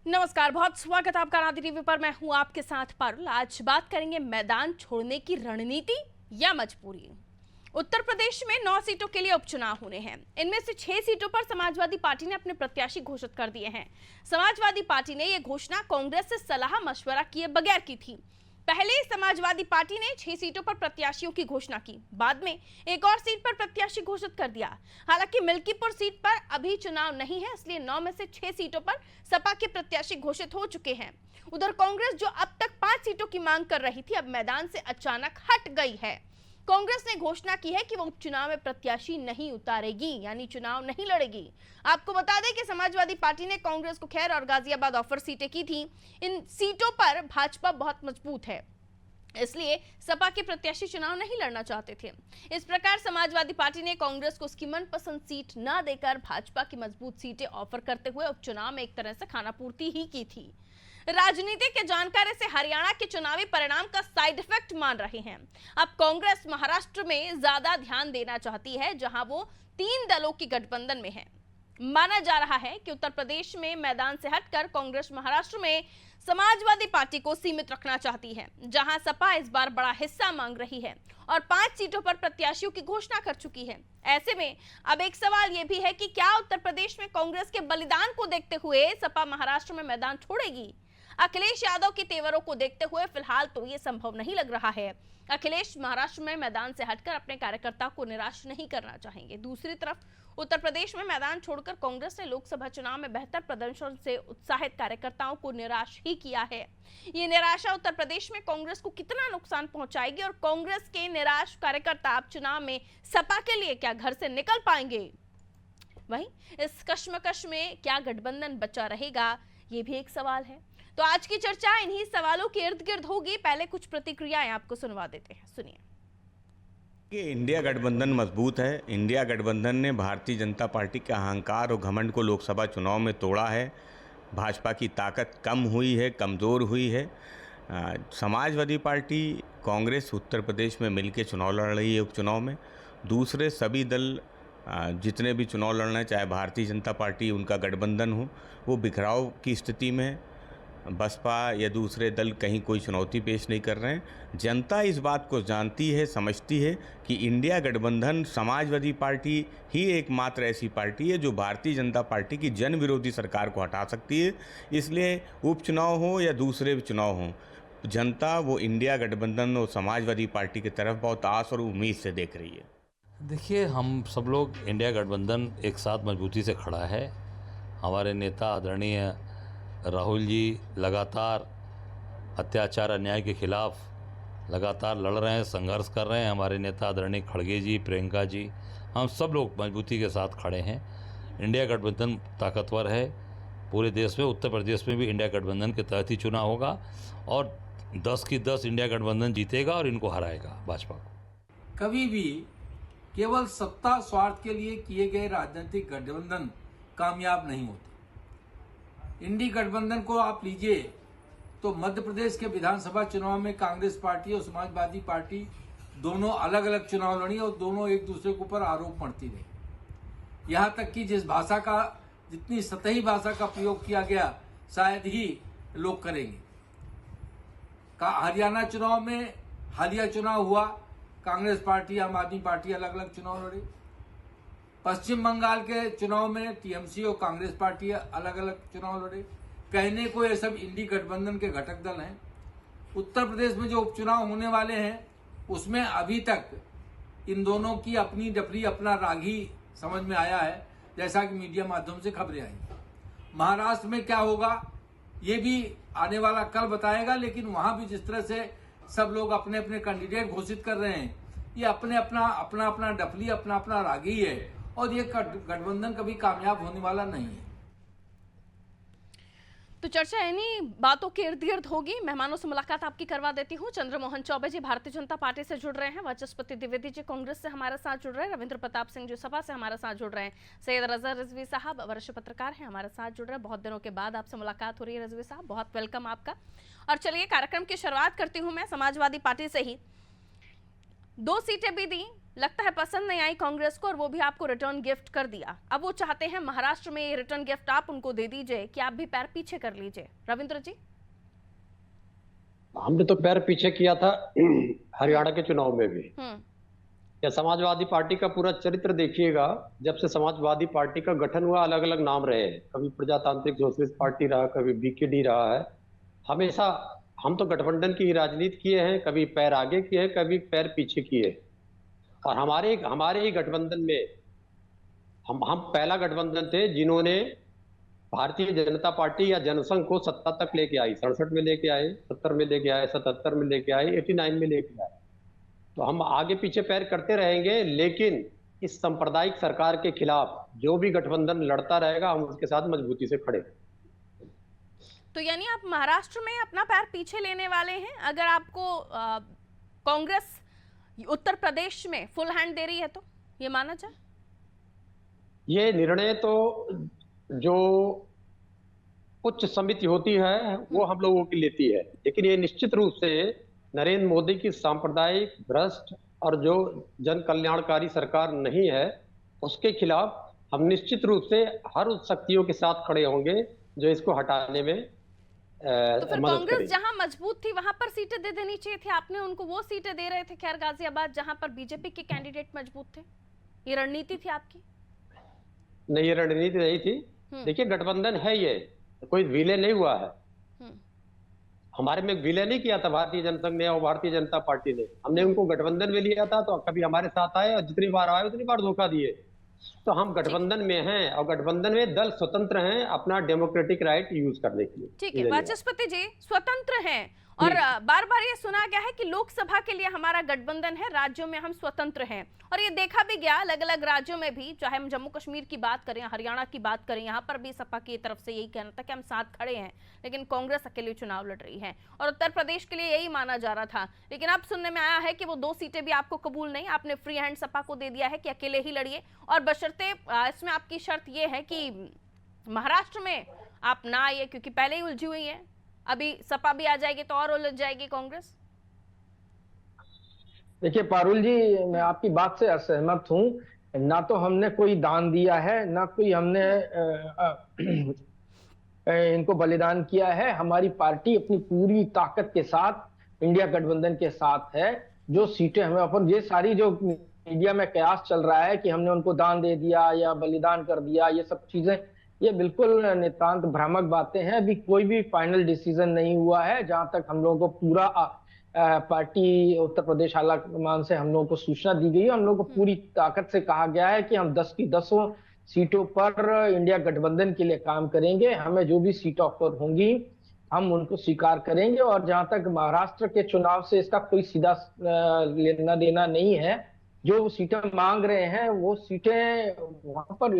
नमस्कार, बहुत स्वागत है आपका आदि टीवी पर। मैं हूं आपके साथ पारुल। आज बात करेंगे मैदान छोड़ने की रणनीति या मजबूरी। उत्तर प्रदेश में 9 सीटों के लिए उपचुनाव होने हैं। इनमें से 6 सीटों पर समाजवादी पार्टी ने अपने प्रत्याशी घोषित कर दिए हैं। समाजवादी पार्टी ने यह घोषणा कांग्रेस से सलाह मशवरा किए बगैर की थी। पहले समाजवादी पार्टी ने 6 सीटों पर प्रत्याशियों की घोषणा की, बाद में एक और सीट पर प्रत्याशी घोषित कर दिया। हालांकि मिल्कीपुर सीट पर अभी चुनाव नहीं है, इसलिए 9 में से 6 सीटों पर सपा के प्रत्याशी घोषित हो चुके हैं। उधर कांग्रेस जो अब तक 5 सीटों की मांग कर रही थी, अब मैदान से अचानक हट गई है। कांग्रेस ने घोषणा की है कि वो उपचुनाव में प्रत्याशी नहीं उतारेगी, यानी चुनाव नहीं लड़ेगी। आपको बता दें कि समाजवादी पार्टी ने कांग्रेस को खैर और गाजियाबाद ऑफर सीटें की थी। इन सीटों पर भाजपा बहुत मजबूत है, इसलिए सपा के प्रत्याशी चुनाव नहीं लड़ना चाहते थे। इस प्रकार समाजवादी पार्टी ने कांग्रेस को उसकी मनपसंद सीट न देकर भाजपा की मजबूत सीटें ऑफर करते हुए उपचुनाव में एक तरह से खानापूर्ति ही की थी। राजनीति के जानकार इसे हरियाणा के चुनावी परिणाम का साइड इफेक्ट मान रहे हैं। अब कांग्रेस महाराष्ट्र में ज्यादा ध्यान देना चाहती है, जहां वो 3 दलों की गठबंधन में है। माना जा रहा है कि उत्तर प्रदेश में मैदान से हटकर कांग्रेस महाराष्ट्र में समाजवादी पार्टी को सीमित रखना चाहती है, जहां सपा इस बार बड़ा हिस्सा मांग रही है और 5 सीटों पर प्रत्याशियों की घोषणा कर चुकी है। ऐसे में अब एक सवाल यह भी है कि क्या उत्तर प्रदेश में कांग्रेस के बलिदान को देखते हुए सपा महाराष्ट्र में मैदान छोड़ेगी? अखिलेश यादव के तेवरों को देखते हुए फिलहाल तो ये संभव नहीं लग रहा है। अखिलेश महाराष्ट्र में मैदान से हटकर अपने कार्यकर्ताओं को निराश नहीं करना चाहेंगे। दूसरी तरफ उत्तर प्रदेश में मैदान छोड़कर कांग्रेस ने लोकसभा चुनाव में बेहतर प्रदर्शन से उत्साहित कार्यकर्ताओं को निराश ही किया है। ये निराशा उत्तर प्रदेश में कांग्रेस को कितना नुकसान पहुंचाएगी और कांग्रेस के निराश कार्यकर्ता अब चुनाव में सपा के लिए क्या घर से निकल पाएंगे? वहीं इस कश्मकश में क्या गठबंधन बचा रहेगा, ये भी एक सवाल है। तो आज की चर्चा इन्हीं सवालों के इर्द गिर्द होगी। पहले कुछ प्रतिक्रियाएं आपको सुनवा देते हैं, सुनिए। कि इंडिया गठबंधन मजबूत है। इंडिया गठबंधन ने भारतीय जनता पार्टी के अहंकार और घमंड को लोकसभा चुनाव में तोड़ा है। भाजपा की ताकत कम हुई है, कमज़ोर हुई है। समाजवादी पार्टी कांग्रेस उत्तर प्रदेश में मिलकर चुनाव लड़ रही है। उपचुनाव में दूसरे सभी दल जितने भी चुनाव लड़ना है, चाहे भारतीय जनता पार्टी उनका गठबंधन हो, वो बिखराव की स्थिति में है। बसपा या दूसरे दल कहीं कोई चुनौती पेश नहीं कर रहे हैं। जनता इस बात को जानती है, समझती है कि इंडिया गठबंधन समाजवादी पार्टी ही एकमात्र ऐसी पार्टी है जो भारतीय जनता पार्टी की जन विरोधी सरकार को हटा सकती है। इसलिए उपचुनाव हो या दूसरे चुनाव हो, जनता वो इंडिया गठबंधन और समाजवादी पार्टी की तरफ बहुत आस और उम्मीद से देख रही है। देखिए, हम सब लोग इंडिया गठबंधन एक साथ मजबूती से खड़ा है। हमारे नेता आदरणीय राहुल जी लगातार अत्याचार अन्याय के खिलाफ लगातार लड़ रहे हैं, संघर्ष कर रहे हैं। हमारे नेता आदरणीय खड़गे जी, प्रियंका जी, हम सब लोग मजबूती के साथ खड़े हैं। इंडिया गठबंधन ताकतवर है पूरे देश में। उत्तर प्रदेश में भी इंडिया गठबंधन के तहत ही चुनाव होगा और 10 की 10 इंडिया गठबंधन जीतेगा और इनको हराएगा भाजपा को। कभी भी केवल सत्ता स्वार्थ के लिए किए गए राजनीतिक गठबंधन कामयाब नहीं होते। इंडी गठबंधन को आप लीजिए तो मध्य प्रदेश के विधानसभा चुनाव में कांग्रेस पार्टी और समाजवादी पार्टी दोनों अलग अलग चुनाव लड़ी और दोनों एक दूसरे के ऊपर आरोप मढ़ती रही। यहां तक कि जितनी सतही भाषा का प्रयोग किया गया शायद ही लोग करेंगे। हरियाणा चुनाव में हालिया चुनाव हुआ, कांग्रेस पार्टी आम आदमी पार्टी अलग अलग चुनाव लड़ी। पश्चिम बंगाल के चुनाव में टीएमसी और कांग्रेस पार्टी अलग अलग चुनाव लड़े। कहने को ये सब इंडी गठबंधन के घटक दल हैं। उत्तर प्रदेश में जो उपचुनाव होने वाले हैं उसमें अभी तक इन दोनों की अपनी डफरी, अपना रागी समझ में आया है, जैसा कि मीडिया माध्यम से खबरें आई। महाराष्ट्र में क्या होगा ये भी आने वाला कल बताएगा, लेकिन वहां भी जिस तरह से सब लोग अपने अपने कैंडिडेट घोषित कर रहे हैं, ये अपना अपना डफली, अपना अपना रागी है और ये गठबंधन कभी कामयाब होने वाला नहीं है। तो चर्चा इन्हीं बातों के इर्द गिर्द होगी। मेहमानों से मुलाकात आपकी करवा देती हूँ। चंद्रमोहन चौबे जी भारतीय जनता पार्टी से जुड़ रहे हैं, वाचस्पति द्विवेदी जी कांग्रेस से हमारे साथ जुड़ रहे हैं, रविंद्र प्रताप सिंह जी सपा से हमारे साथ जुड़ रहे हैं, सैयद रजा रिजवी साहब वरिष्ठ पत्रकार हैं, हमारे साथ जुड़ रहे हैं। बहुत दिनों के बाद आपसे मुलाकात हो रही है रिजवी साहब, बहुत वेलकम आपका। और चलिए कार्यक्रम की शुरुआत करती हूँ मैं समाजवादी पार्टी से ही। 2 सीटें भी दी, लगता है पसंद नहीं आई कांग्रेस को और वो भी आपको रिटर्न गिफ्ट कर दिया। अब वो चाहते हैं महाराष्ट्र में ये रिटर्न गिफ्ट आप उनको दे दीजिए कि आप भी पैर पीछे कर लीजिए। रविंद्र जी, हमने तो पैर पीछे किया था हरियाणा के चुनाव में भी। या समाजवादी पार्टी का पूरा चरित्र देखिएगा, जब से समाजवादी पार्टी का गठन हुआ अलग अलग नाम रहे हैं, कभी प्रजातांत्रिक सोशलिस्ट पार्टी रहा, कभी बीकेडी रहा है। हमेशा हम तो गठबंधन की राजनीति किए हैं, कभी पैर आगे किए हैं, कभी पैर पीछे किए। और हमारे ही गठबंधन में हम पहला गठबंधन थे जिन्होंने भारतीय जनता पार्टी या जनसंघ को सत्ता तक लेके आई। 67 में लेके आए, 70 में लेके आए, 77 में लेके आए, 89 में लेके आए। तो हम आगे पीछे पैर करते रहेंगे, लेकिन इस सांप्रदायिक सरकार के खिलाफ जो भी गठबंधन लड़ता रहेगा हम उसके साथ मजबूती से खड़े। तो यानी आप महाराष्ट्र में अपना पैर पीछे लेने वाले हैं अगर आपको कांग्रेस उत्तर प्रदेश में फुल हैंड दे रही है, तो ये माना जाए? ये निर्णय तो जो उच्च समिति होती है वो हम लोगों की लेती है, लेकिन ये निश्चित रूप से नरेंद्र मोदी की सांप्रदायिक, भ्रष्ट और जो जन कल्याणकारी सरकार नहीं है उसके खिलाफ हम निश्चित रूप से हर उस शक्तियों के साथ खड़े होंगे जो इसको हटाने में तो फिर कांग्रेस जहां मजबूत थी वहां पर सीटें दे देनी चाहिए थी, आपने उनको वो सीटें दे रहे थे खैर गाजियाबाद जहां पर बीजेपी के कैंडिडेट मजबूत थे। ये रणनीति थी आपकी? नहीं, ये रणनीति नहीं थी। देखिए गठबंधन है, ये कोई विलय नहीं हुआ है। हमारे में विलय नहीं किया था भारतीय जनसंघ ने और भारतीय जनता पार्टी ने। हमने उनको गठबंधन में लिया था तो कभी हमारे साथ आए और जितनी बार आए उतनी बार धोखा दिए। तो हम गठबंधन में हैं और गठबंधन में दल स्वतंत्र हैं अपना डेमोक्रेटिक राइट यूज करने के लिए। ठीक है, वाचस्पति जी स्वतंत्र हैं और बार बार ये सुना गया है कि लोकसभा के लिए हमारा गठबंधन है, राज्यों में हम स्वतंत्र हैं। और ये देखा भी गया अलग अलग राज्यों में भी, चाहे हम जम्मू कश्मीर की बात करें, हरियाणा की बात करें, यहाँ पर भी सपा की तरफ से यही कहना था कि हम साथ खड़े हैं, लेकिन कांग्रेस अकेले चुनाव लड़ रही है। और उत्तर प्रदेश के लिए यही माना जा रहा था, लेकिन अब सुनने में आया है कि वो 2 सीटें भी आपको कबूल नहीं, आपने फ्री हैंड सपा को दे दिया है कि अकेले ही लड़िए। और बशर्ते इसमें आपकी शर्त ये है कि महाराष्ट्र में आप ना आइए, क्योंकि पहले ही उलझी हुई है, अभी सपा भी आ जाएगी तो और उलझ जाएगी कांग्रेस। देखिए पारुल जी, मैं आपकी बात से असहमत हूं। ना तो हमने कोई दान दिया है, ना कोई हमने इनको बलिदान किया है। हमारी पार्टी अपनी पूरी ताकत के साथ इंडिया गठबंधन के साथ है। जो सीटें हमें अपन, ये सारी जो मीडिया में कयास चल रहा है कि हमने उनको दान दे दिया या बलिदान कर दिया, ये सब चीजें ये बिल्कुल नितांत भ्रामक बातें हैं। अभी कोई भी फाइनल डिसीजन नहीं हुआ है। जहां तक हम लोगों को पूरा पार्टी उत्तर प्रदेश आलाकमान से हम लोगों को सूचना दी गई है, हम लोगों को पूरी ताकत से कहा गया है कि हम 10 की 10 सीटों पर इंडिया गठबंधन के लिए काम करेंगे। हमें जो भी सीट ऑफर होंगी हम उनको स्वीकार करेंगे। और जहां तक महाराष्ट्र के चुनाव से इसका कोई सीधा लेना देना नहीं है। जो सीटें मांग रहे हैं वो सीटें वहां पर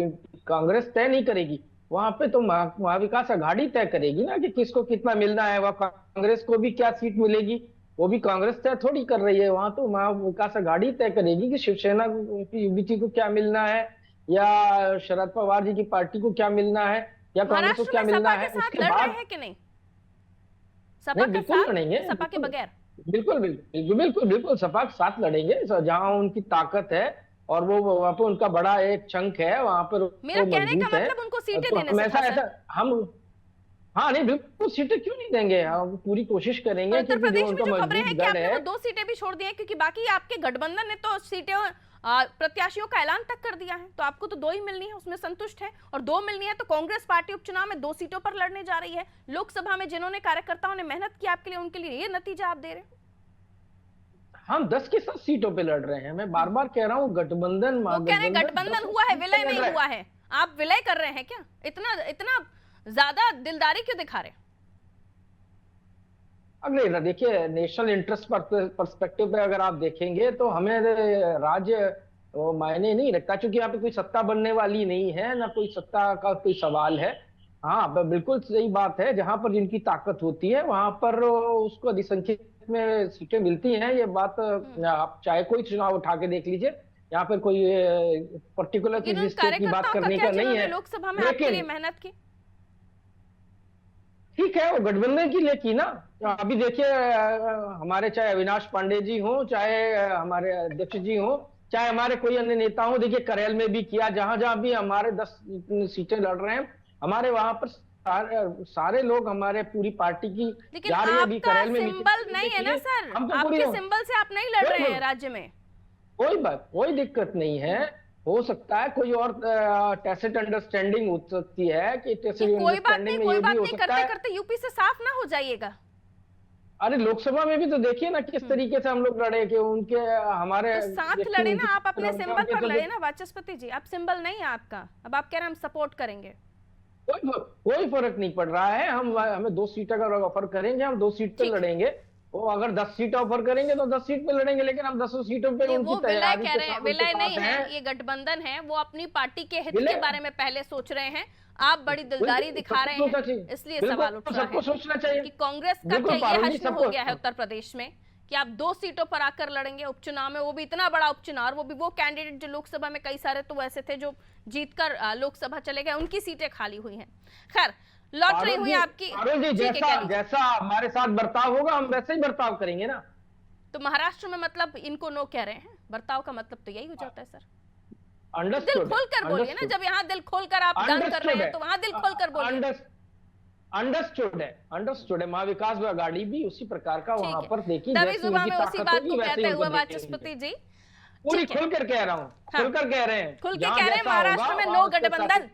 कांग्रेस तय नहीं करेगी, वहां पे तो महाविकास आघाड़ी तय करेगी ना कि किसको कितना मिलना है। वह कांग्रेस को भी क्या सीट मिलेगी वो भी कांग्रेस तय थोड़ी कर रही है, वहां तो महाविकास आघाड़ी तय करेगी कि शिवसेना की यूबीटी को क्या मिलना है या शरद पवार जी की पार्टी को क्या मिलना है या कांग्रेस को क्या मिलना है। उसके बाद है कि नहीं? सपा के साथ लड़ेंगे, सपा के बगैर बिल्कुल बिल्कुल बिल्कुल बिल्कुल सपा के साथ लड़ेंगे जहां उनकी ताकत है और वो वहां पर उनका बड़ा एक चंक है, वहां पर मेरा कहने का मतलब उनको सीटें देने से ऐसा हम हाँ नहीं बिल्कुल सीटें क्यों नहीं देंगे, हम पूरी कोशिश करेंगे। उत्तर प्रदेश में जो खबरें हैं कि आपने वो 2 सीटें भी छोड़ दी हैं, क्योंकि बाकी आपके गठबंधन ने तो सीटें प्रत्याशियों का ऐलान तक कर दिया है, तो आपको तो 2 ही मिलनी है, उसमें संतुष्ट है। और 2 मिलनी है तो कांग्रेस पार्टी उपचुनाव में 2 सीटों पर लड़ने जा रही है। लोकसभा में जिन्होंने कार्यकर्ताओं ने मेहनत की आपके लिए, उनके लिए ये नतीजा आप दे रहे हैं। हम 10 की 10 सीटों पे लड़ रहे हैं। मैं बार बार कह रहा हूँ गठबंधन गठबंधन हुआ है, विलय नहीं हुआ है। आप विलय कर रहे हैं क्या? इतना ज्यादा दिलदारी क्यों दिखा रहे हैं? अगले देखिए नेशनल इंटरेस्ट पर्सपेक्टिव पे अगर आप देखेंगे तो हमें राज्य मायने नहीं रखता, क्योंकि यहाँ पे कोई सत्ता बनने वाली नहीं है, ना कोई सत्ता का कोई सवाल है। हाँ बिल्कुल सही बात है, जहां पर जिनकी ताकत होती है वहां पर उसको अधिसंख्यक में सीटें मिलती हैं। ये बात आप चाहे कोई चुनाव उठा के देख लीजिए, यहाँ पर कोई पर्टिकुलर किसी स्टेट की बात करने का नहीं है। लोकसभा में आपके लिए मेहनत की ठीक है, वो गठबंधन के लिए की ना। अभी देखिए हमारे चाहे अविनाश पांडे जी हो, चाहे हमारे अध्यक्ष जी हो, चाहे हमारे कोई अन्य नेता हो। देखिए करेल में भी किया, जहां जहां भी हमारे 10 सीटें लड़ रहे हैं, हमारे वहां पर सारे लोग, हमारे पूरी पार्टी की लेकिन जा रही है। अभी आपका करेल में सिंबल नहीं है ना सर, हम तो आपके सिंबल से आप नहीं लड़ रहे हैं राज्य में। कोई दिक्कत नहीं है। हो सकता है कोई और टैसिट अंडरस्टैंडिंग हो सकती है कि टैसिट कोई बात नहीं, अंडरस्टैंडिंग में कोई ये बात भी हो नहीं, सकता करते है। करते यूपी से साफ ना हो जाइएगा। अरे लोकसभा में भी तो देखिए ना किस तरीके से हम लोग लड़े, कि उनके हमारे तो साथ व्यक्ति लड़े उनकी ना, आप अपने तरफ सिंबल जाके पर तो लड़े ना वाचस्पति जी। आप सिंबल नहीं है आपका, अब आप कह रहे हैं हम सपोर्ट करेंगे। कोई फर्क नहीं पड़ रहा है। हमें 2 सीटों का ऑफर करेंगे, हम 2 सीट पे ठीक है। लड़ेंगे। वो अगर 10 सीट ऑफर करेंगे तो 10 सीट पे लड़ेंगे, लेकिन हम 10 सीटों पे ये उनकी वो विलय तैयारी कह के रहे हैं, साथ विलय उनके नहीं साथ है, हैं। ये गठबंधन है। वो अपनी पार्टी के हित विलय- के बारे में पहले सोच रहे हैं, आप बड़ी दिलदारी दिखा रहे सबको सोचना हैं, चाहिए। इसलिए बिल्कुल, सवाल उठ रहा सबको है सोचना चाहिए कि कांग्रेस का बिल्कुल क्या ये पारुल जी, हश्र हो सबको गया है उत्तर प्रदेश में कि आप 2 सीटों पर आकर लड़ेंगे उपचुनाव में, वो भी इतना बड़ा उपचुनाव, वो भी वो कैंडिडेट जो लोकसभा में कई सारे तो ऐसे थे जो जीतकर लोकसभा चले गए, उनकी सीटें खाली हुई हैं। खैर लौट रही हुई आपकी, पारुल जी, ठीक है, कह लीजिए। जैसा हमारे साथ बर्ताव होगा हम वैसे ही बर्ताव करेंगे ना। तो महाराष्ट्र में मतलब इनको नो कह रहे हैं, बर्ताव का मतलब तो यही हो जाता है सर। दिल अंडरस्टूड, खोलकर बोलिए ना, जब यहाँ दिल खोलकर आप दंग कर रहे हैं तो वहां दिल खोलकर बोलिए। अंडरस्टूड है। महाविकास आघाड़ी भी उसी प्रकार का वहां ठीक पर है, देखिए दबी जैसी जुबान उनकी में उसी ताकत बात होगी को वैसे कहते ही हुए उनको देंगे। वाचस्पति जी पूरी ठीक है। खुलकर कह रहा हूँ, हाँ। खुलकर कह रहे हैं, खुल के जहाँ कह रहे हैं जैसा महाराष्ट्र होगा में वहाँ नो उसके गठबंधन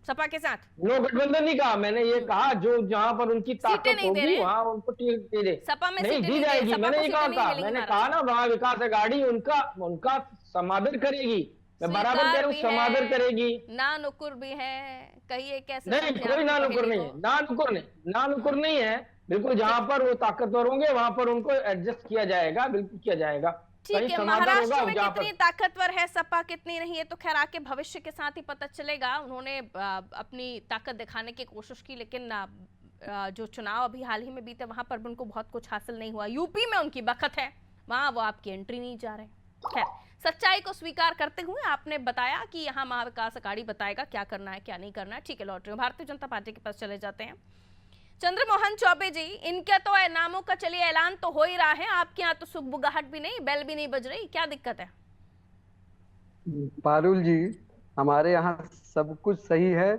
सपा के साथ। नो गठबंधन नहीं कहा मैंने, ये कहा जो जहां पर उनकी सीटें ताकत नहीं दे होगी रहे हैं। वहां उनको टिकट दे दे। सपा में नहीं सीटें दी नहीं दे रहे, जाएगी, सपा मैंने को ये सीटें कहा नहीं था, मिलेंगी मैंने महाराष्ट्र कहा ना महाविकास आघाड़ी उनका समादर करेगी। मैं बराबर कह रहा हूँ, स्वीकार भी समादर है, करेगी। ना नुकुर भी है, कहिए कैसे नहीं, समझे कोई आपकी ना नुकुर पहेली नहीं को? है, ना नुकुर नहीं है। बिल्कुल जहां पर वो ताकतवर होंगे वहां पर उनको एडजस्ट किया जाएगा, बिल्कुल किया जाएगा। ठीक कहीं है, समादर महाराष्ट्र होगा में जहां कितनी पर ताकतवर है सपा, कितनी नहीं है तो खैर आके भविष्य के साथ ही पता चलेगा। उन्होंने अपनी ताकत दिखाने की कोशिश की, लेकिन जो चुनाव अभी हाल ही में बीते वहां पर भी उनको बहुत कुछ हासिल नहीं हुआ। यूपी में उनकी बखत है, वहां वो आपकी एंट्री नहीं जा रहे। खैर सच्चाई को स्वीकार करते हुए आपने बताया कि यहाँ महाविकास अघाड़ी बताएगा क्या करना है क्या नहीं करना है। ठीक है, लौट रही हूँ भारतीय जनता पार्टी के पास चले जाते हैं। चंद्रमोहन चौबे जी, इनके तो नामों का चलिए ऐलान तो हो ही रहा है, आपके यहाँ तो सुगबुगाहट भी नहीं, बेल भी नहीं बज रही, क्या दिक्कत है? पारुल जी, हमारे यहाँ सब कुछ सही है।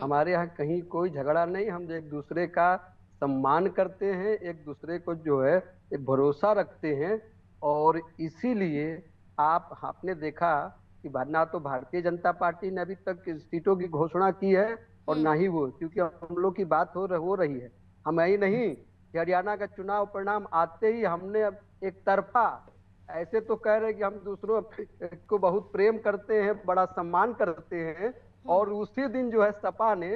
हमारे यहाँ कहीं कोई झगड़ा नहीं, हम एक दूसरे का सम्मान करते हैं, एक दूसरे को जो है एक भरोसा रखते हैं। और इसीलिए आपने देखा कि ना तो भारतीय जनता पार्टी ने अभी तक सीटों की घोषणा की है और ना ही वो, क्योंकि हम लोग की बात हो रही है। हम यही नहीं कि हरियाणा का चुनाव परिणाम आते ही हमने अब एक तरफा ऐसे तो कह रहे कि हम दूसरों को बहुत प्रेम करते हैं, बड़ा सम्मान करते हैं, और उसी दिन जो है सपा ने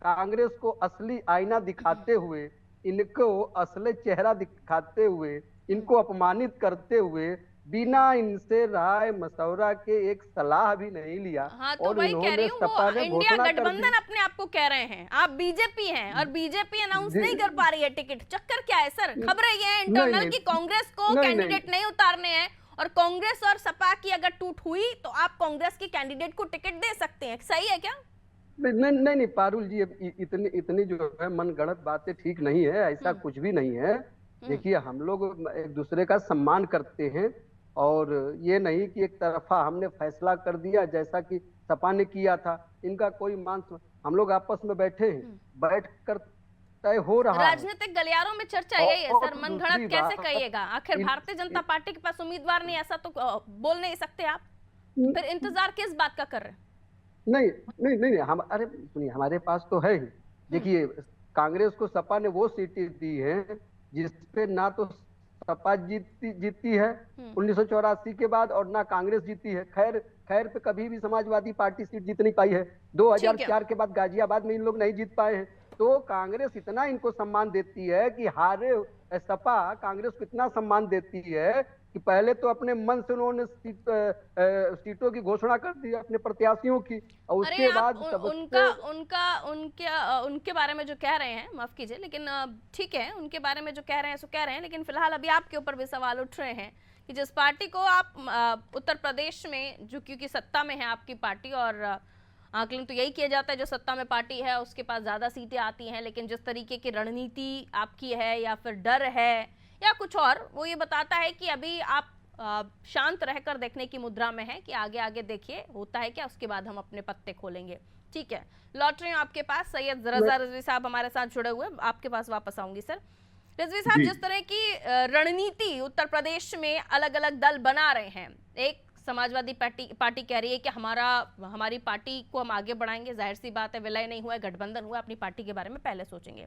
कांग्रेस को असली आईना दिखाते हुए, इनको असली चेहरा दिखाते हुए, इनको अपमानित करते हुए, बिना इनसे राय मशवरा के एक सलाह भी नहीं लिया। हाँ, तो और वही कह रही हूँ, सपा वो ने इंडिया घोषणा कर दी। गठबंधन अपने आप को कह रहे हैं, आप बीजेपी हैं और बीजेपी अनाउंस नहीं कर पा रही है टिकट। चक्कर क्या है सर? खबरें ये है इंटरनल की कांग्रेस को कैंडिडेट नहीं उतारने हैं, और कांग्रेस और सपा की अगर टूट हुई तो आप कांग्रेस की कैंडिडेट को टिकट दे सकते हैं। सही है क्या? नहीं पारुल जी, इतनी जो है मनगढ़ंत बातें ठीक नहीं है, ऐसा कुछ भी नहीं है। देखिए, हम लोग एक दूसरे का सम्मान करते हैं, और ये नहीं कि एक तरफा हमने फैसला कर दिया जैसा कि सपा ने किया था। इनका कोई हम लोग आपस में बैठे हैं, बैठ कर तय हो रहा है। राजनीतिक गलियारों में चर्चा यही है सर, मनगढ़ंत कैसे कहिएगा? आखिर भारतीय जनता पार्टी के पास उम्मीदवार नहीं, ऐसा तो बोल नहीं सकते आप। फिर इंतजार किस बात का कर रहे हैं? नहीं, हम अरे सुनिए, हमारे पास तो है ही। देखिए, कांग्रेस को सपा ने वो सीटें दी हैं जिसपे ना तो सपा जीती है 1984 के बाद, और ना कांग्रेस जीती है। खैर पे कभी भी समाजवादी पार्टी सीट जीत नहीं पाई है। 2004 के बाद गाजियाबाद में इन लोग नहीं जीत पाए हैं। तो कांग्रेस इतना इनको सम्मान देती है कि हारे सपा कांग्रेस को इतना सम्मान देती है कि पहले तो अपने मन से उन्होंने सीटों की घोषणा कर दी अपने प्रत्याशियों की, और उसके बाद उनके बारे में जो कह रहे हैं, माफ कीजिए, लेकिन ठीक है, उनके बारे में जो कह रहे हैं सो कह रहे हैं, लेकिन फिलहाल अभी आपके ऊपर भी सवाल उठ रहे हैं कि जिस पार्टी को आप उत्तर प्रदेश में, जो क्योंकि सत्ता में है आपकी पार्टी, और आकलन तो यही किया जाता है जो सत्ता में पार्टी है उसके पास ज्यादा सीटें आती हैं, लेकिन जिस तरीके की रणनीति आपकी है या फिर डर है या कुछ और, वो ये बताता है कि अभी आप शांत रहकर देखने की मुद्रा में है कि आगे आगे देखिए होता है क्या, उसके बाद हम अपने पत्ते खोलेंगे। ठीक है, लौट रही हूँ आपके पास। सैयद रजा रिजवी साहब हमारे साथ जुड़े हुए, आपके पास वापस आऊंगी सर। रिजवी साहब, जिस तरह की रणनीति उत्तर प्रदेश में अलग अलग दल बना रहे हैं, एक समाजवादी पार्टी कह रही है कि हमारी पार्टी को हम आगे बढ़ाएंगे, जाहिर सी बात है विलय नहीं हुआ है, गठबंधन हुआ, अपनी पार्टी के बारे में पहले सोचेंगे।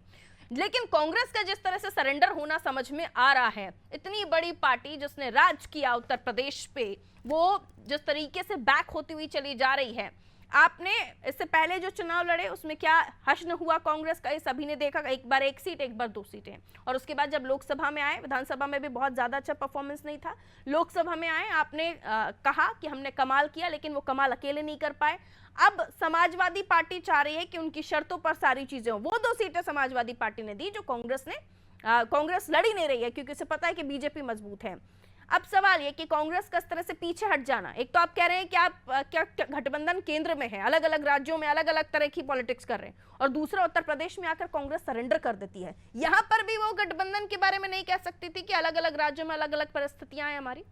लेकिन कांग्रेस का जिस तरह से सरेंडर होना समझ में आ रहा है, इतनी बड़ी पार्टी जिसने राज किया उत्तर प्रदेश पे, वो जिस तरीके से बैक होती हुई चली जा रही है, आपने इससे पहले जो चुनाव लड़े उसमें क्या हश्न हुआ कांग्रेस का, इस सभी ने देखा, एक बार 1 सीट एक बार 2 सीटें, और उसके बाद जब लोकसभा में आए, विधानसभा में भी बहुत ज्यादा अच्छा परफॉर्मेंस नहीं था, लोकसभा में आए आपने कहा कि हमने कमाल किया, लेकिन वो कमाल अकेले नहीं कर पाए। अब समाजवादी पार्टी चाह रही है कि उनकी शर्तों पर सारी चीजें हो। वो 2 सीटें समाजवादी पार्टी ने दी जो कांग्रेस लड़ ही नहीं रही है, क्योंकि उसे पता है कि बीजेपी मजबूत है। अब सवाल ये कि कांग्रेस का इस तरह से पीछे हट जाना, एक तो आप कह रहे हैं कि आप क्या गठबंधन केंद्र में है, अलग अलग राज्यों में अलग अलग तरह की पॉलिटिक्स कर रहे हैं, और दूसरा उत्तर प्रदेश में आकर कांग्रेस सरेंडर कर देती है। यहां पर भी वो गठबंधन के बारे में नहीं कह सकती थी कि अलग अलग राज्यों में अलग अलग परिस्थितियां हैं हमारी,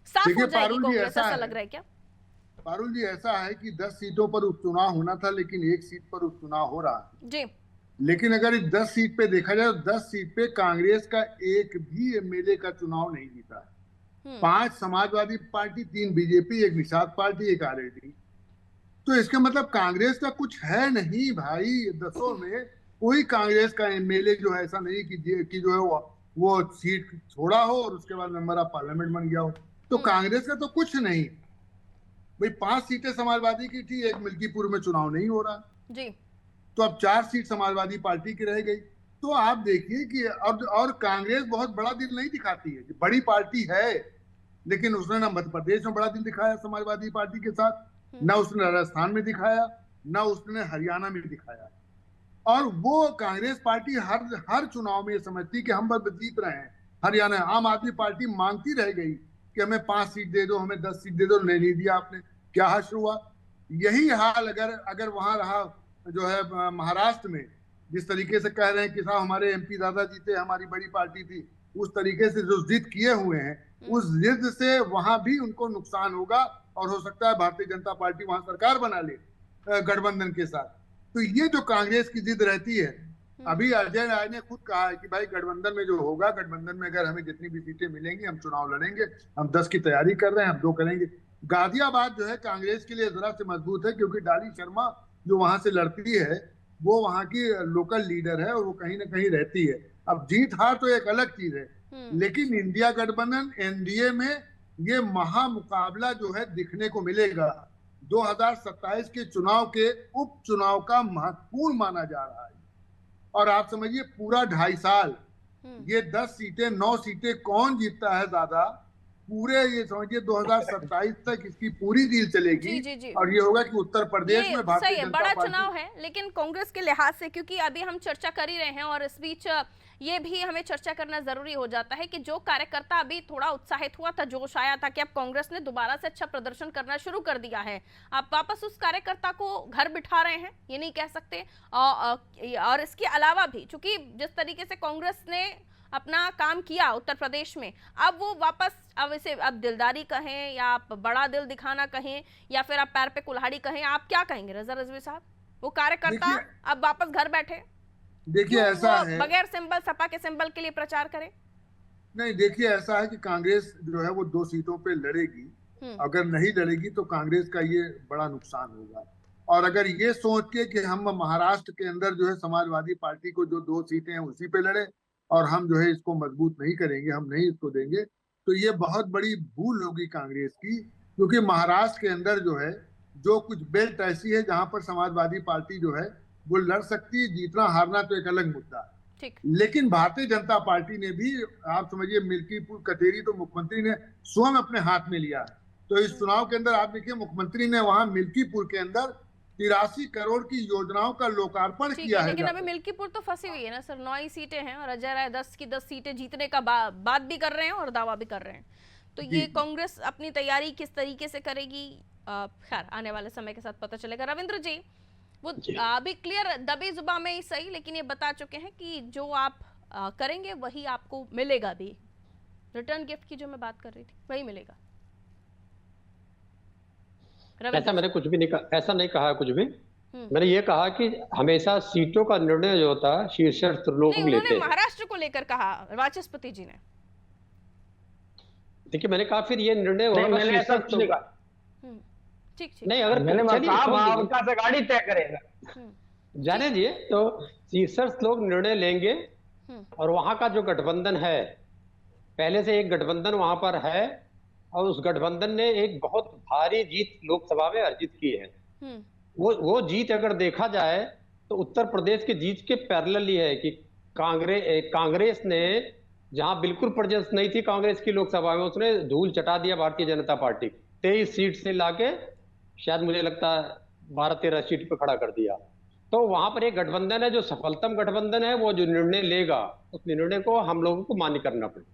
साफ हो जाएगी कांग्रेस, ऐसा लग रहा है क्या? पारुल जी, ऐसा है कि 10 सीटों पर उपचुनाव होना था, लेकिन 1 सीट पर उपचुनाव हो रहा है जी। लेकिन अगर 10 सीट पे देखा जाए तो 10 सीट पे कांग्रेस का एक भी एमएलए का चुनाव नहीं जीता है। 5 Samajwadi party, 3 BJP, 1 Nishad party, 1 RLD. तो इसका मतलब कांग्रेस का कुछ है नहीं भाई। 10 में कोई कांग्रेस का एमएलए जो है ऐसा नहीं कि जो है वो सीट छोड़ा हो और उसके बाद मेंबर ऑफ पार्लियामेंट बन गया हो। तो कांग्रेस का तो कुछ नहीं भाई। 5 सीटें समाजवादी की थी, 1 मिल्कीपुर में चुनाव नहीं हो रहा जी। तो अब 4 सीट समाजवादी पार्टी की रह गई। तो आप देखिए कि अब और कांग्रेस बहुत बड़ा दिल नहीं दिखाती है, बड़ी पार्टी है, लेकिन उसने ना मध्य प्रदेश में बड़ा दिल दिखाया समाजवादी पार्टी के साथ, ना उसने राजस्थान में दिखाया, ना उसने हरियाणा में दिखाया। और वो कांग्रेस पार्टी हर चुनाव में ये समझती कि हम बस जीत रहे हैं। हरियाणा आम आदमी पार्टी मांगती रह गई कि हमें 5 सीट दे दो, हमें 10 सीट दे दो, नहीं दिया आपने, क्या हश्र हुआ? यही हाल अगर वहां रहा जो है महाराष्ट्र में, जिस तरीके से कह रहे हैं कि साहब हमारे एमपी दादा जीते, हमारी बड़ी पार्टी थी, उस तरीके से जो जिद किए हुए हैं, उस जिद से वहां भी उनको नुकसान होगा और हो सकता है भारतीय जनता पार्टी वहां सरकार बना ले गठबंधन के साथ। तो ये जो कांग्रेस की जिद रहती है, अभी अजय राय ने खुद कहा है कि भाई गठबंधन में जो होगा, गठबंधन में अगर हमें जितनी भी सीटें मिलेंगी हम चुनाव लड़ेंगे, हम 10 की तैयारी कर रहे हैं, हम 2 करेंगे। गाजियाबाद जो है कांग्रेस के लिए जरा से मजबूत है, क्योंकि डाली शर्मा जो वहां से लड़ती है वो वहां की लोकल लीडर है और वो कहीं ना कहीं रहती है। अब जीत हार तो एक अलग चीज है, लेकिन इंडिया गठबंधन एनडीए में ये महामुकाबला जो है दिखने को मिलेगा। 2027 के चुनाव के उपचुनाव का महत्वपूर्ण माना जा रहा है। और आप समझिए पूरा 2.5 साल ये 10 सीटें 9 सीटें कौन जीतता है ज्यादा, पूरे ये समझिए 2027 तक इसकी पूरी डील चलेगी। जी। और ये होगा कि उत्तर प्रदेश में भारतीय जनता बड़ा पार्टी चुनाव है, लेकिन कांग्रेस के लिहाज से, क्योंकि अभी हम चर्चा कर ही रहे हैं और इस बीच ये भी हमें चर्चा करना जरूरी हो जाता है कि जो कार्यकर्ता अभी थोड़ा उत्साहित हुआ था, जोश आया था कि अब कांग्रेस ने दोबारा से अच्छा प्रदर्शन करना शुरू कर दिया है, आप वापस उस कार्यकर्ता को घर बिठा रहे हैं, ये नहीं कह सकते। और इसके अलावा भी चूंकि जिस तरीके से कांग्रेस ने अपना काम किया उत्तर प्रदेश में, अब वो वापस अब दिलदारी कहें या आप बड़ा दिल दिखाना कहें या फिर आप पैर पे कुल्हाड़ी कहें, आप क्या कहेंगे रजा रिजवी साहब? वो कार्यकर्ता अब वापस घर बैठे, देखिए ऐसा है, बगैर सिंबल, सपा के सिंबल के लिए प्रचार करें। नहीं देखिए ऐसा है कि कांग्रेस जो है वो 2 सीटों पे लड़ेगी। अगर नहीं लड़ेगी तो कांग्रेस का ये बड़ा नुकसान होगा। और अगर ये सोच के कि हम महाराष्ट्र के अंदर जो है समाजवादी पार्टी को जो 2 सीटें हैं उसी पे लड़े और हम जो है इसको मजबूत नहीं करेंगे, हम नहीं इसको देंगे, तो ये बहुत बड़ी भूल होगी कांग्रेस की। क्योंकि महाराष्ट्र के अंदर जो है जो कुछ बेल्ट ऐसी है जहां पर समाजवादी पार्टी जो है वो लड़ सकती है। जीतना हारना तो एक अलग मुद्दा है, लेकिन भारतीय जनता पार्टी ने भी आप समझिए मिल्कीपुर कटेरी तो मुख्यमंत्री ने स्वयं अपने हाथ में लिया है। तो इस चुनाव के अंदर आप देखिए मुख्यमंत्री ने वहां मिल्कीपुर के अंदर 83 करोड़ की योजनाओं का लोकार्पण किया है। लेकिन अभी मिल्कीपुर तो फंसी हुई है ना सर, 9 ही सीटें हैं और अजय राय 10 की 10 सीटें जीतने का बात भी कर रहे हैं और दावा भी कर रहे हैं। तो ये कांग्रेस अपनी तैयारी किस तरीके से करेगी, खैर आने वाले समय के साथ पता चलेगा। रविंद्र जी, वो अभी क्लियर दबी जुबान में ही सही, लेकिन ये बता चुके हैं कि जो आप करेंगे वही आपको मिलेगा भी। रिटर्न गिफ्ट की जो मैं बात कर रही थी वही मिलेगा। ऐसा मैंने कुछ भी नहीं कहा, ऐसा नहीं कहा कुछ भी। मैंने ये कहा कि हमेशा सीटों का निर्णय जो होता है शीर्षस्थ लोग नहीं, लेते हैं। महाराष्ट्र को लेकर कहा वाचस्पति जी ने। देखिए मैंने कहा फिर ये निर्णय नहीं, होगा मैंने ऐसा कुछ नहीं कहा। ठीक ठीक। नहीं, अगर मैंने चलिए, कहा छोड़ दीजिए। महाविकास आघाड़ी तय करेगा। जाने दिए, तो शीर्षस्थ लोग निर्णय लेंगे और वहां का जो गठबंधन है, पहले से एक गठबंधन वहां पर है और उस गठबंधन ने एक बहुत भारी जीत लोकसभा में अर्जित की है। वो जीत अगर देखा जाए तो उत्तर प्रदेश की जीत के पैरेलल ही है कि कांग्रेस ने जहां बिल्कुल प्रजेंस नहीं थी कांग्रेस की लोकसभा में, उसने धूल चटा दिया भारतीय जनता पार्टी 23 सीट से लाके शायद मुझे लगता है 12-13 सीट पे खड़ा कर दिया। तो वहां पर एक गठबंधन है जो सफलतम गठबंधन है, वो जो निर्णय लेगा उस निर्णय को हम लोगों को मान्य करना पड़ेगा।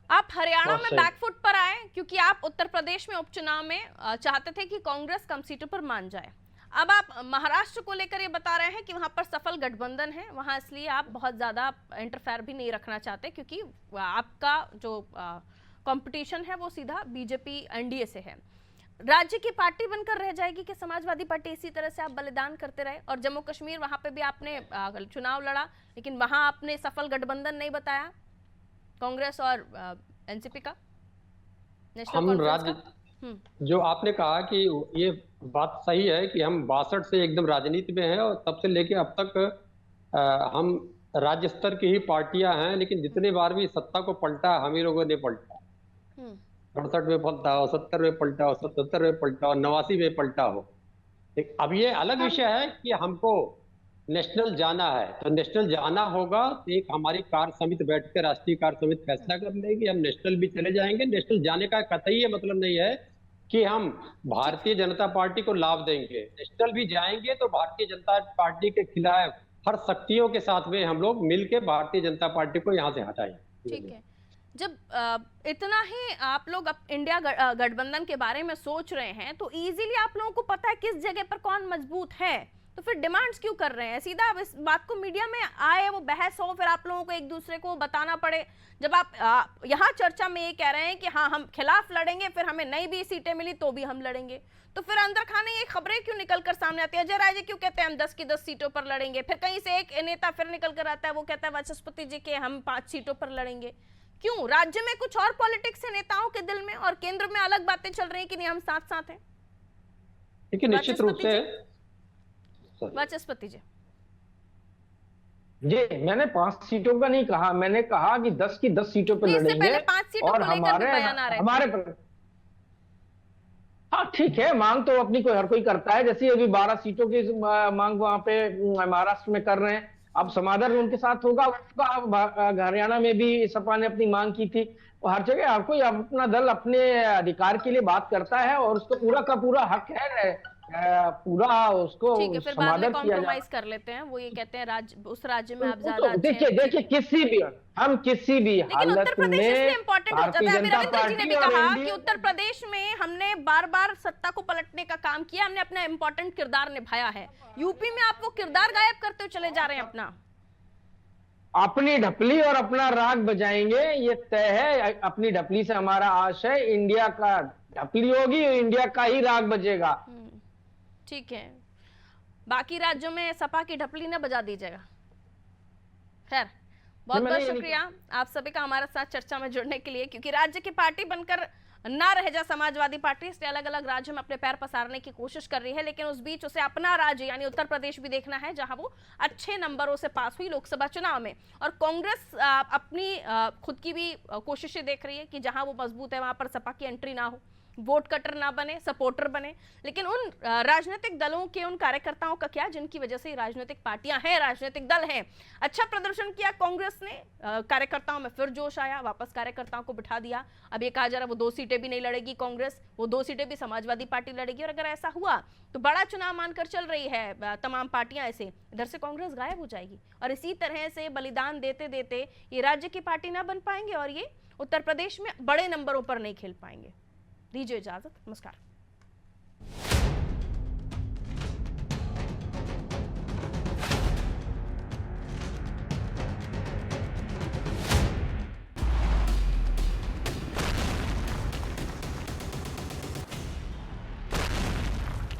आप हरियाणा में बैकफुट पर आए क्योंकि आप उत्तर प्रदेश में उपचुनाव में चाहते थे कि कांग्रेस कम सीटों पर मान जाए। अब आप महाराष्ट्र को लेकर ये बता रहे हैं कि वहां पर सफल गठबंधन है, वहां इसलिए आप बहुत ज्यादा इंटरफेयर भी नहीं रखना चाहते क्योंकि आपका जो कंपटीशन है वो सीधा बीजेपी एनडीए से है। राज्य की पार्टी बनकर रह जाएगी कि समाजवादी पार्टी इसी तरह से आप बलिदान करते रहे? और जम्मू कश्मीर वहां पे भी आपने चुनाव लड़ा लेकिन वहां आपने सफल गठबंधन नहीं बताया कांग्रेस और एनसीपी का, हम राज्य जो आपने कहा कि ये बात सही है कि हम 62 से एकदम राजनीति में हैं और तब से लेके अब तक हम राज्य स्तर की ही पार्टियां हैं, लेकिन जितने बार भी सत्ता को पलटा हम ही लोगों ने पलटा। 68 में पलटा हो, 70 में पलटा हो, 77 में पलटा हो, 89 में पलटा हो। अब ये अलग विषय है कि हमको नेशनल जाना है, तो नेशनल जाना होगा तो एक हमारी कार्य समिति बैठ के राष्ट्रीय कार्य समिति फैसला कर लेगी, हम नेशनल भी चले जाएंगे। नेशनल जाने का कतई ये मतलब नहीं है कि हम भारतीय जनता पार्टी को लाभ देंगे। नेशनल भी जाएंगे तो भारतीय जनता पार्टी के खिलाफ हर शक्तियों के साथ में हम लोग मिलके भारतीय जनता पार्टी को यहाँ से हटाएंगे। ठीक है, जब इतना ही आप लोग इंडिया गठबंधन के बारे में सोच रहे हैं तो इजीली आप लोगों को पता है किस जगह पर कौन मजबूत है, तो फिर डिमांड्स क्यों कर रहे हैं? सीधा आप इस बात को मीडिया में आए, वो बहस हो, फिर आप लोगों को एक दूसरे को बताना पड़े। जब आप यहाँ चर्चा में ये कह रहे हैं कि हाँ हम खिलाफ लड़ेंगे, फिर हमें नई भी सीटें मिली तो भी हम लड़ेंगे, तो फिर अंदर खाने ये खबरें क्यों निकल कर सामने आती है? अजय राय जी क्यों कहते हैं हम 10 की 10 सीटों पर लड़ेंगे, फिर कहीं से एक नेता फिर निकल कर आता है वो कहता है वाचस्पति जी के हम 5 सीटों पर लड़ेंगे। क्यों? राज्य में कुछ और पॉलिटिक्स है नेताओं के दिल में और केंद्र में अलग बातें चल रही है कि नहीं हम साथ साथ हैं। देखिए निश्चित रूप से वाचस्पति जी मैंने 5 सीटों का नहीं कहा, मैंने कहा कि 10 की 10 सीटों पर लड़ेंगे। 5 सीटों और हमारे हाँ ठीक है, मांग तो अपनी कोई हर कोई करता है, जैसे अभी 12 सीटों की मांग वहां पे महाराष्ट्र में कर रहे हैं। अब समाधान उनके साथ होगा, हरियाणा में भी सपा ने अपनी मांग की थी। हर जगह हर कोई अपना दल अपने अधिकार के लिए बात करता है और उसको पूरा का पूरा हक है, पूरा उसको समाधान कॉम्प्रोमाइज कर लेते हैं। वो ये कहते हैं उस राज्य में आप ज्यादा देखिए किसी भी हालत में भारतीय जनता पार्टी ने भी कहा कि उत्तर प्रदेश में हमने बार बार सत्ता को पलटने का काम किया, हमने अपना इंपॉर्टेंट किरदार निभाया है। यूपी में आप वो किरदार गायब करते हुए चले जा रहे हैं। अपनी ढपली और अपना राग बजाएंगे, ये तय है। अपनी ढपली से हमारा आशय इंडिया का ढपली होगी, इंडिया का ही राग बजेगा। ठीक है, बाकी राज्यों में सपा की ढपली न बजा दीजिएगा। खैर, बहुत बहुत शुक्रिया आप सभी का हमारे साथ चर्चा में जुड़ने के लिए, क्योंकि राज्य की पार्टी बनकर ना रह जा समाजवादी पार्टी, इसलिए अलग अलग राज्यों में अपने पैर पसारने की कोशिश कर रही है, लेकिन उस बीच उसे अपना राज्य यानी उत्तर प्रदेश भी देखना है, जहां वो अच्छे नंबरों से पास हुई लोकसभा चुनाव में। और कांग्रेस अपनी खुद की भी कोशिशें देख रही है कि जहां वो मजबूत है वहां पर सपा की एंट्री ना हो, वोट कटर ना बने, सपोर्टर बने। लेकिन उन राजनीतिक दलों के, उन कार्यकर्ताओं का क्या जिनकी वजह से राजनीतिक पार्टियां हैं, राजनीतिक दल हैं। अच्छा प्रदर्शन किया कांग्रेस ने, कार्यकर्ताओं में फिर जोश आया, वापस कार्यकर्ताओं को बिठा दिया। अब ये कहा जा रहा है वो 2 सीटें भी नहीं लड़ेगी कांग्रेस, वो 2 सीटें भी समाजवादी पार्टी लड़ेगी। और अगर ऐसा हुआ तो बड़ा चुनाव मानकर चल रही है तमाम पार्टियां, ऐसे इधर से कांग्रेस गायब हो जाएगी और इसी तरह से बलिदान देते देते ये राज्य की पार्टी ना बन पाएंगे और ये उत्तर प्रदेश में बड़े नंबरों पर नहीं खेल पाएंगे। दीजिए इजाजत, नमस्कार।